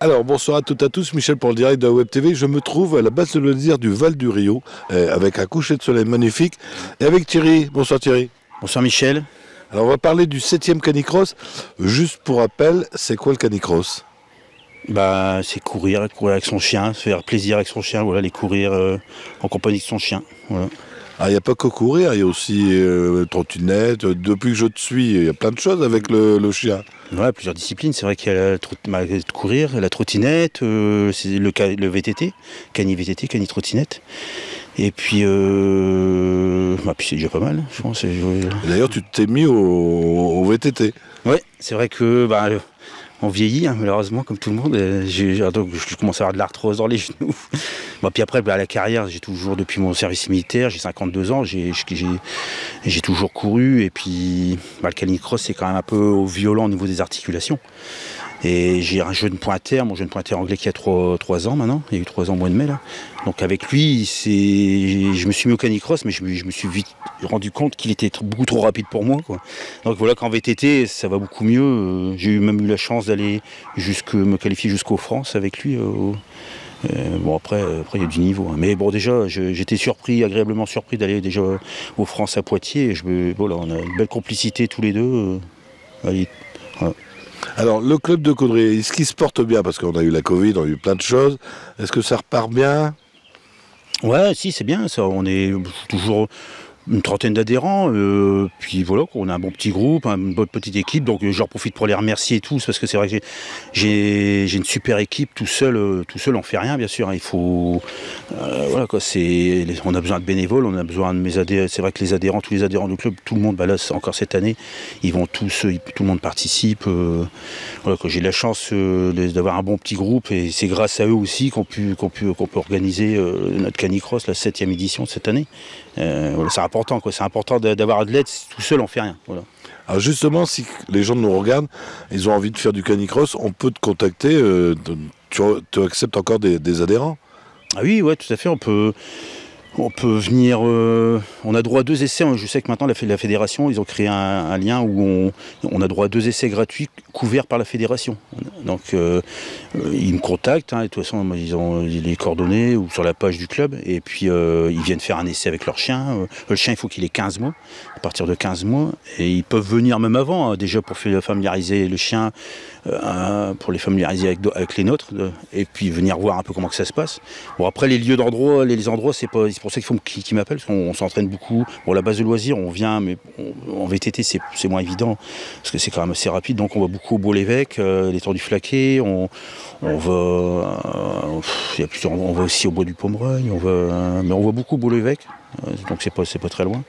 Alors, bonsoir à toutes et à tous, Michel pour le direct de la Web TV. Je me trouve à la base de loisirs du Val du Rio, avec un coucher de soleil magnifique, et avec Thierry. Bonsoir Thierry. Bonsoir Michel. Alors, on va parler du 7e canicross. Juste pour rappel, c'est quoi le canicross? C'est courir avec son chien, se faire plaisir avec son chien, voilà, aller courir en compagnie de son chien. Voilà. Ah, il n'y a pas que courir, il y a aussi trottinette. Depuis que je te suis, il y a plein de choses avec le chien. Ouais, plusieurs disciplines. C'est vrai qu'il y a courir, la trottinette, c'est le VTT, cani VTT, cani trottinette. Et puis, puis c'est déjà pas mal, je pense. D'ailleurs, tu t'es mis au VTT. Ouais, c'est vrai que on vieillit, hein, malheureusement, comme tout le monde. Donc, je commence à avoir de l'arthrose dans les genoux. Puis après, la carrière, j'ai toujours, depuis mon service militaire, j'ai 52 ans, j'ai toujours couru. Et puis, le canicross, c'est quand même un peu violent au niveau des articulations. Et j'ai un jeune pointeur, mon jeune pointeur anglais qui a 3 ans maintenant, il y a eu 3 ans au mois de mai là. Donc avec lui, je me suis mis au canicross, mais je me suis vite rendu compte qu'il était beaucoup trop rapide pour moi, quoi. Donc voilà, qu'en VTT, ça va beaucoup mieux. J'ai même eu la chance d'aller me qualifier jusqu'aux France avec lui. Après il y a du niveau, hein. Mais bon, déjà j'étais agréablement surpris d'aller déjà aux France à Poitiers. Voilà, on a une belle complicité tous les deux. Voilà. Alors, le club de Caudry, est-ce qu'il se porte bien? Parce qu'on a eu la Covid, on a eu plein de choses. Est-ce que ça repart bien? Ouais, si, c'est bien ça. On est toujours une trentaine d'adhérents. Puis voilà, on a un bon petit groupe, une bonne petite équipe. Donc j'en profite pour les remercier tous, parce que c'est vrai que j'ai une super équipe. Tout seul, on fait rien, bien sûr, hein. Il faut, voilà quoi. On a besoin de bénévoles, on a besoin de mes adhérents. C'est vrai que tous les adhérents du club, tout le monde, là, encore cette année, ils vont tous, tout le monde participe. Voilà quoi. J'ai la chance d'avoir un bon petit groupe, et c'est grâce à eux aussi qu'on peut organiser notre canicross, la 7e édition de cette année. Voilà, c'est important, quoi. C'est important d'avoir de l'aide. Tout seul, on fait rien. Voilà. Alors justement, si les gens nous regardent, ils ont envie de faire du canicross, on peut te contacter. Tu acceptes encore des adhérents? Ah oui, ouais, tout à fait. On peut venir. On a droit à 2 essais. Je sais que maintenant la fédération, ils ont créé un lien où on a droit à 2 essais gratuits couverts par la fédération. Donc ils me contactent, hein, et de toute façon ils ont les coordonnées ou sur la page du club, et puis ils viennent faire un essai avec leur chien. Le chien, il faut qu'il ait 15 mois, à partir de 15 mois, et ils peuvent venir même avant, hein, déjà pour familiariser le chien, pour les familiariser avec les nôtres, et puis venir voir un peu comment que ça se passe. Bon, après les endroits, c'est pour ça qu'ils m'appellent, parce qu'on s'entraîne beaucoup. Bon, la base de loisirs, on vient, mais en VTT c'est moins évident, parce que c'est quand même assez rapide. Donc on va beaucoup au Beau-l'Évêque, l'étang du Flaquet, on va aussi au bois du Pomereuil, mais on va beaucoup au Beau-l'Évêque, donc c'est pas très loin.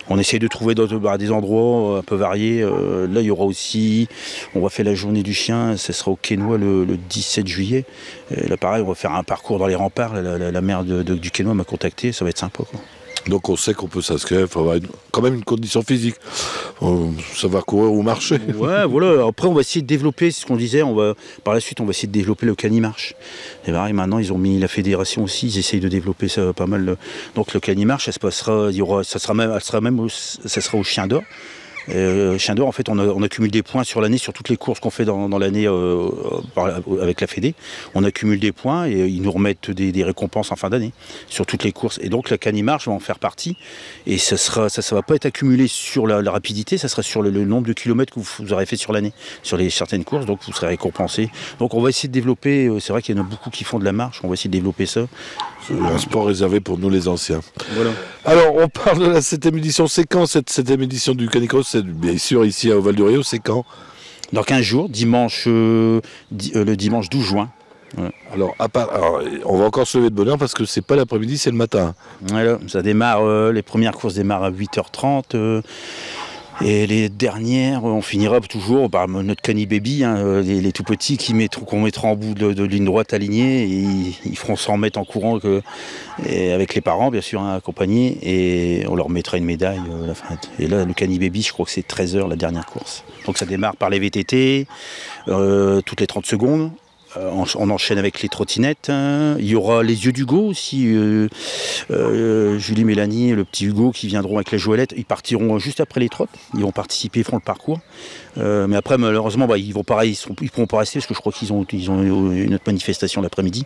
On essaye de trouver des endroits un peu variés. Là, il y aura aussi, on va faire la journée du chien, ce sera au Quesnoy le 17 juillet. Et là, pareil, on va faire un parcours dans les remparts. La maire du Quesnoy m'a contacté, ça va être sympa, quoi. Donc on sait qu'on peut s'inscrire, il faut avoir quand même une condition physique, savoir courir ou marcher. Ouais, voilà. Après, on va essayer de développer, c'est ce qu'on disait, par la suite, on va essayer de développer le canimarche. Et pareil, maintenant, ils ont mis la fédération aussi, ils essayent de développer ça pas mal. Donc le canimarche, ça se passera, ça sera au Chien d'Or. Chien d'Or, en fait, on accumule des points sur l'année, sur toutes les courses qu'on fait dans l'année avec la Fédé. On accumule des points et ils nous remettent des récompenses en fin d'année sur toutes les courses. Et donc la canimarche va en faire partie. Et ça va pas être accumulé sur la rapidité, ça sera sur le nombre de kilomètres que vous aurez fait sur l'année, sur certaines courses. Donc vous serez récompensé. Donc on va essayer de développer. C'est vrai qu'il y en a beaucoup qui font de la marche. On va essayer de développer ça. C'est un sport réservé pour nous les anciens. Voilà. Alors on parle de la 7e édition. C'est quand cette 7e édition du canicross? C'est bien sûr ici au Val du Rio. C'est quand? Dans 15 jours, le dimanche 12 juin. Ouais. Alors, on va encore se lever de bonne heure parce que c'est pas l'après-midi, c'est le matin. Voilà, ça démarre, les premières courses démarrent à 8h30. Et les dernières, on finira toujours par notre cani baby, hein, les tout petits qu'on mettra en bout de ligne droite alignée, et ils feront 100 mètres en courant avec les parents, bien sûr, hein, accompagnés, et on leur mettra une médaille à la fin. Et là, le cani baby, je crois que c'est 13h la dernière course. Donc ça démarre par les VTT, toutes les 30 secondes. on enchaîne avec les trottinettes. Hein. Il y aura les yeux d'Hugo aussi. Julie, Mélanie, le petit Hugo qui viendront avec les joëlettes. Ils partiront juste après les trottes. Ils vont participer, ils feront le parcours. Mais après, malheureusement, ils pourront pas rester parce que je crois qu'ils ont une autre manifestation l'après-midi.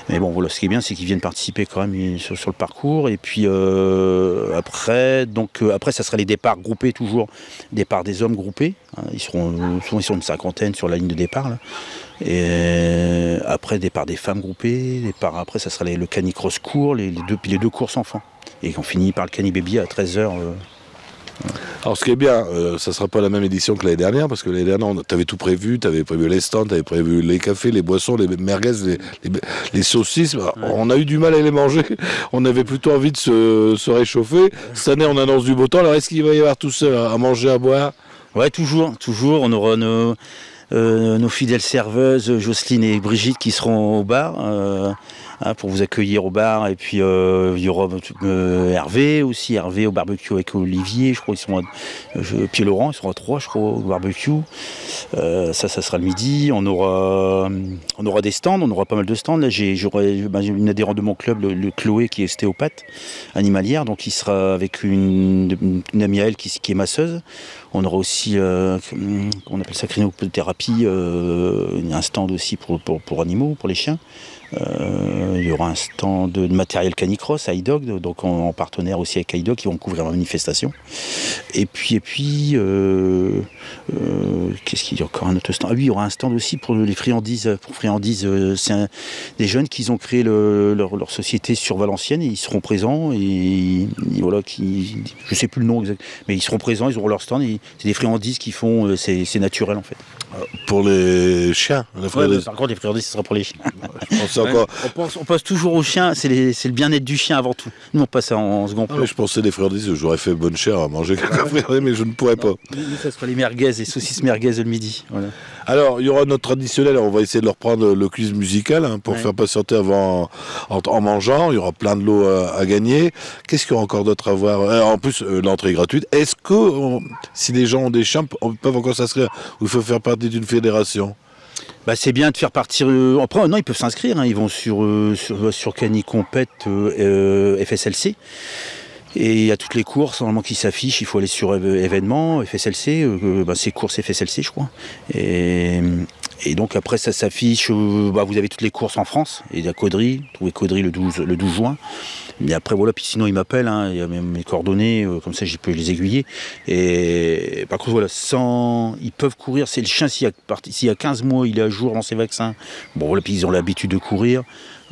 Mais bon, voilà, ce qui est bien, c'est qu'ils viennent participer quand même sur le parcours. Et puis après, ça sera les départs groupés toujours, départ des hommes groupés. Hein. Souvent ils sont une cinquantaine sur la ligne de départ. Là. Et après, départ des femmes groupées. Après, ça sera le canicross court, les deux courses enfants. Et on finit par le canibaby à 13h. Alors ce qui est bien, ça ne sera pas la même édition que l'année dernière, parce que l'année dernière, tu avais tout prévu, tu avais prévu les stands, tu avais prévu les cafés, les boissons, les merguez, les saucisses. Ouais. On a eu du mal à les manger, on avait plutôt envie de se réchauffer. Cette année, on annonce du beau temps, alors est-ce qu'il va y avoir tout ça à manger, à boire? Ouais, toujours, on aura nos fidèles serveuses, Jocelyne et Brigitte, qui seront au bar. Pour vous accueillir au bar, et puis il y aura Hervé au barbecue avec Olivier, je crois qu'ils sont puis Laurent, ils seront à 3 je crois au barbecue. Ça sera le midi. On aura des stands, on aura pas mal de stands. Là j'aurai une adhérente de mon club, le Chloé, qui est ostéopathe animalière, donc il sera avec une amie à elle qui est masseuse. On aura aussi, on appelle ça crinothérapie, un stand aussi pour animaux, pour les chiens. Il y aura un stand de matériel canicross à iDog, donc en partenaire aussi avec iDog, qui vont couvrir la manifestation. Et puis qu'est-ce qu'il y a encore un autre stand? Ah oui, il y aura un stand aussi pour les friandises. C'est des jeunes qui ont créé leur société sur Valenciennes, et ils seront présents. Et voilà, je sais plus le nom exact, mais ils seront présents, ils auront leur stand. C'est des friandises qui font, c'est naturel en fait. Pour les chiens. Par contre, les friandises, ce sera pour les chiens. Je pensais encore. On pense toujours aux chiens, c'est le bien-être du chien avant tout. Nous, on passe en second plan. Je pensais des friandises, j'aurais fait bonne chère à manger quelques friandises, mais je ne pourrais pas. Nous, ça sera les merguez, les saucisses merguez le midi. Voilà. Alors, il y aura notre traditionnel, on va essayer de leur prendre le quiz musical pour faire patienter avant en mangeant. Il y aura plein de lots à gagner. Qu'est-ce qu'il y aura encore d'autre à voir? En plus, l'entrée est gratuite. Est-ce que, si les gens ont des chiens, peuvent encore s'inscrire, ou il faut faire partie d'une fédération? C'est bien de faire partir. Après, non, ils peuvent s'inscrire. Hein. Ils vont sur Canicompète FSLC. Et il y a toutes les courses normalement qui s'affichent. Il faut aller sur événements FSLC. C'est courses FSLC, je crois. Et donc après, ça s'affiche. Vous avez toutes les courses en France. Et il y a Caudry. Trouvez Caudry le 12 juin. Et après, voilà. Puis sinon, ils m'appellent. Hein. Il y a même mes coordonnées. Comme ça, je peux les aiguiller. Et par contre, voilà, ils peuvent courir. C'est le chien, s'il y a 15 mois, il est à jour dans ses vaccins. Bon, voilà. Puis ils ont l'habitude de courir.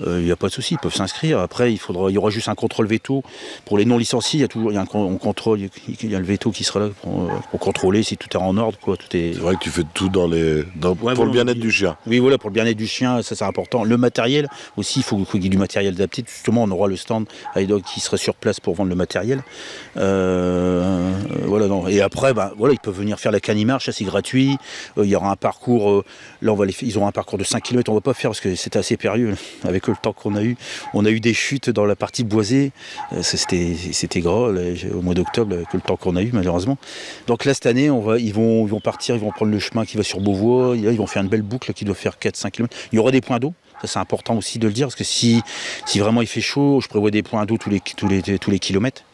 Il n'y a pas de souci, ils peuvent s'inscrire. Après, il y aura juste un contrôle veto. Pour les non-licenciés, il y a un contrôle, il y a le veto qui sera là pour contrôler si tout est en ordre. Quoi. C'est vrai que tu fais tout pour le bien-être du chien. Oui, voilà, pour le bien-être du chien, ça c'est important. Le matériel aussi, il faut qu'il y ait du matériel adapté. Justement, on aura le stand iDog qui sera sur place pour vendre le matériel. Voilà, non. Et après, ils peuvent venir faire la canimarche, c'est gratuit. Il y aura un parcours, là ils auront un parcours de 5 km, on ne va pas faire parce que c'était assez périlleux avec le temps qu'on a eu. On a eu des chutes dans la partie boisée, c'était gras au mois d'octobre avec le temps qu'on a eu malheureusement. Donc là cette année ils vont partir, ils vont prendre le chemin qui va sur Beauvois, ils vont faire une belle boucle qui doit faire 4-5 km. Il y aura des points d'eau, ça c'est important aussi de le dire, parce que si vraiment il fait chaud, je prévois des points d'eau tous les kilomètres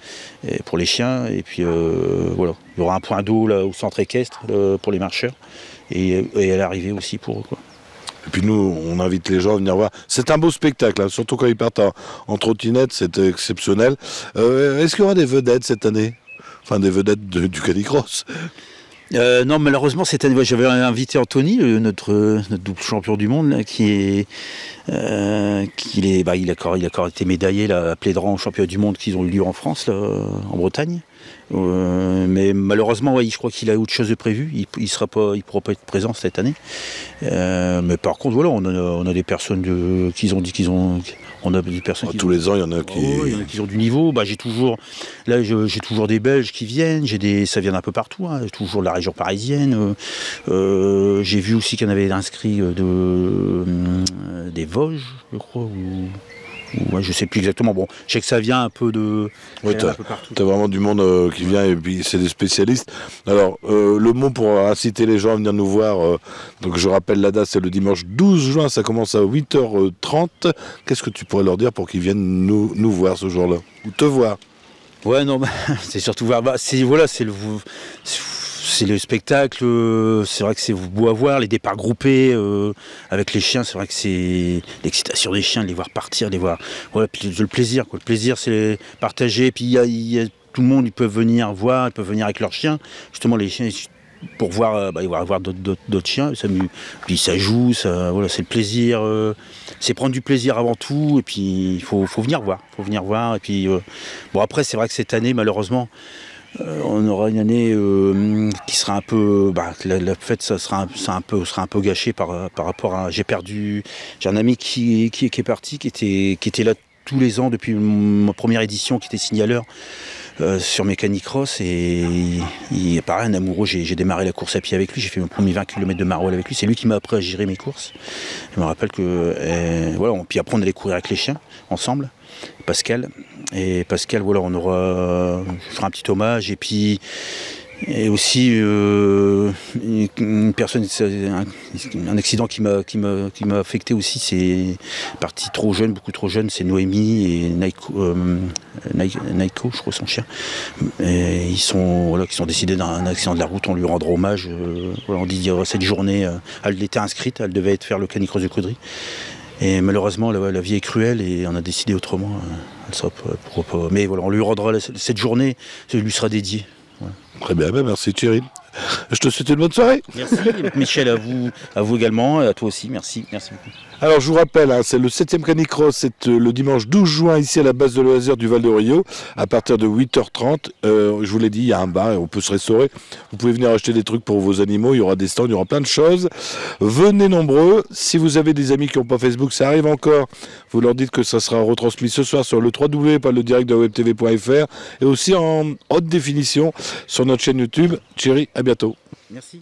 pour les chiens. Et puis voilà, il y aura un point d'eau là au centre équestre pour les marcheurs et à l'arrivée aussi pour eux, quoi. Et puis nous, on invite les gens à venir voir. C'est un beau spectacle, hein, surtout quand ils partent en trottinette, c'est exceptionnel. Est-ce qu'il y aura des vedettes cette année? Enfin, des vedettes du canicross? Non, malheureusement, cette année, j'avais invité Anthony, notre double champion du monde, là, il a encore été médaillé là, à Plédran au championnat du monde qu'ils ont eu lieu en France, là, en Bretagne. Mais malheureusement, je crois qu'il a autre chose de prévu. Il ne pourra pas être présent cette année. Mais par contre, voilà, on a des personnes qui ont dit qu'ils ont. On a des personnes tous les ans, il y en a qui. Il y en a qui ont du niveau. J'ai toujours des Belges qui viennent. Ça vient d'un peu partout. Hein. Toujours de la région parisienne. J'ai vu aussi qu'il y en avait inscrit des Vosges, je crois. Ouais, je sais plus exactement. Bon, je sais que ça vient un peu de. Ouais, un peu partout. t'as vraiment du monde qui vient et puis c'est des spécialistes. Alors, le mot pour inciter les gens à venir nous voir, donc je rappelle la date, c'est le dimanche 12 juin, ça commence à 8h30. Qu'est-ce que tu pourrais leur dire pour qu'ils viennent nous voir ce jour-là? Ou te voir? Ouais, non, bah, c'est surtout voir. Bah, c'est le spectacle. C'est vrai que c'est beau à voir, les départs groupés avec les chiens. C'est vrai que c'est l'excitation des chiens, de les voir partir, de les voir. Voilà, puis le plaisir, quoi. Le plaisir, c'est partager. Puis il y a tout le monde, ils peuvent venir voir, ils peuvent venir avec leurs chiens. Justement, les chiens, pour voir, ils vont voir d'autres chiens. Puis ça joue, voilà, c'est le plaisir. C'est prendre du plaisir avant tout. Et puis il faut venir voir. Et puis bon, après, c'est vrai que cette année, malheureusement, on aura une année qui sera un peu. La fête, ça sera un peu gâché par rapport à. J'ai un ami qui est parti, qui était là tous les ans depuis ma première édition, qui était signaleur sur Mécanique Cross, et il est pareil, un amoureux. J'ai démarré la course à pied avec lui, j'ai fait mon premier 20 km de Marolles avec lui, c'est lui qui m'a appris à gérer mes courses. Je me rappelle que voilà, puis après on allait courir avec les chiens ensemble, Pascal, voilà, je ferai un petit hommage, et puis aussi une personne, un accident qui m'a affecté aussi, c'est parti trop jeune, beaucoup trop jeune, c'est Noémie et Naiko, je crois, son chien. Et qui sont décédés d'un accident de la route. On lui rendra hommage. Voilà, on dit cette journée, elle était inscrite, elle devait faire le canicross de Caudry. Et malheureusement, la vie est cruelle et on a décidé autrement. Mais voilà, on lui rendra cette journée, ça lui sera dédié. Voilà. Très bien, merci Thierry. Je te souhaite une bonne soirée. Merci Michel, à vous également, et à toi aussi, merci beaucoup. Alors je vous rappelle, c'est le 7e Canicross, c'est le dimanche 12 juin ici à la base de loisirs du Val de Rio, à partir de 8h30. Je vous l'ai dit, il y a un bar et on peut se restaurer. Vous pouvez venir acheter des trucs pour vos animaux, il y aura des stands, il y aura plein de choses. Venez nombreux. Si vous avez des amis qui n'ont pas Facebook, ça arrive encore. Vous leur dites que ça sera retransmis ce soir sur le www.ledirect.webtv.fr et aussi en haute définition sur notre chaîne YouTube. Thierry, à bientôt. Merci.